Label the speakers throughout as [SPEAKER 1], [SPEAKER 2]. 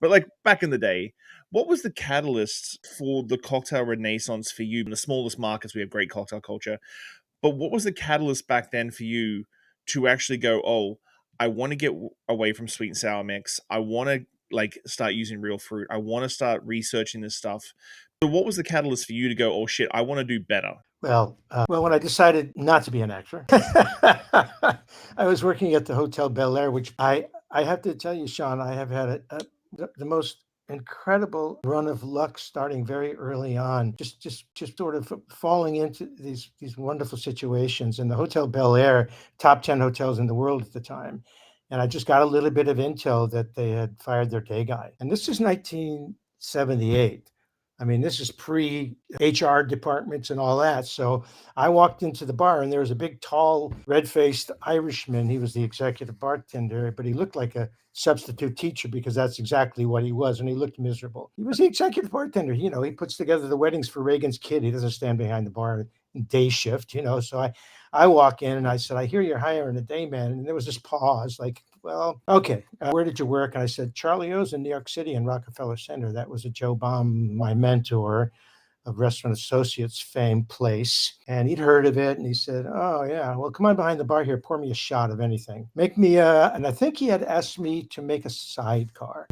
[SPEAKER 1] But like back in the day, what was the catalyst for the cocktail renaissance for you? In the smallest markets, we have great cocktail culture. But what was the catalyst back then for you to actually go, oh, I want to get away from sweet and sour mix. I want to like start using real fruit. I want to start researching this stuff. So what was the catalyst for you to go, oh shit, I want to do better?
[SPEAKER 2] Well, when I decided not to be an actor, I was working at the Hotel Bel Air, which I have to tell you, Shawn, I have had the most incredible run of luck starting very early on, just sort of falling into these wonderful situations. And the Hotel Bel Air, top 10 hotels in the world at the time. And I just got a little bit of intel that they had fired their day guy. And this is 1978. I mean, this is pre HR departments and all that. So I walked into the bar and there was a big, tall, red faced Irishman. He was the executive bartender, but he looked like a substitute teacher because that's exactly what he was. And he looked miserable. He was the executive bartender. You know, he puts together the weddings for Reagan's kid. He doesn't stand behind the bar in day shift, you know. So I walk in and I said, I hear you're hiring a day man. And there was this pause like, well, okay, where did you work? And I said, Charlie O's in New York City in Rockefeller Center. That was a Joe Baum, my mentor of Restaurant Associates fame place. And he'd heard of it. And he said, oh, yeah, well, come on behind the bar here. Pour me a shot of anything. Make me, and I think he had asked me to make a sidecar.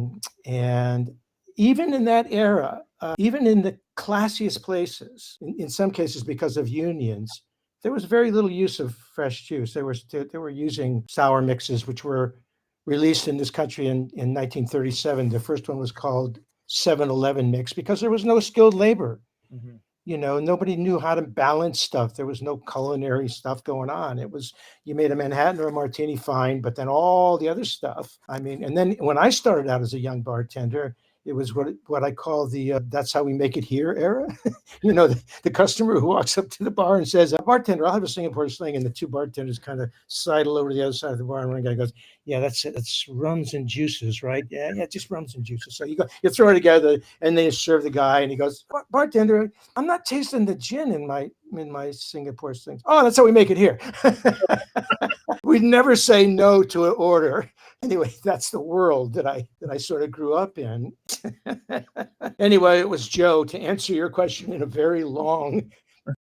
[SPEAKER 2] And even in that era, even in the classiest places, in some cases because of unions, there was very little use of fresh juice. They were using sour mixes, which were released in this country in 1937. The first one was called 7-Eleven mix because there was no skilled labor.
[SPEAKER 1] Mm-hmm.
[SPEAKER 2] You know, nobody knew how to balance stuff. There was no culinary stuff going on. It was, you made a Manhattan or a martini, fine, but then all the other stuff. I mean, and then when I started out as a young bartender, it was what I call the that's how we make it here era. You know, the customer who walks up to the bar and says, bartender, I'll have a Singapore sling. And the two bartenders kind of sidle over to the other side of the bar. And one guy goes, yeah, that's it. That's rums and juices, right? Yeah, just rums and juices. So you throw it together and they serve the guy and he goes, bartender, I'm not tasting the gin in my Singapore slings. Oh, that's how we make it here. We'd never say no to an order. Anyway, that's the world that I sort of grew up in. Anyway, it was Joe, to answer your question in a very long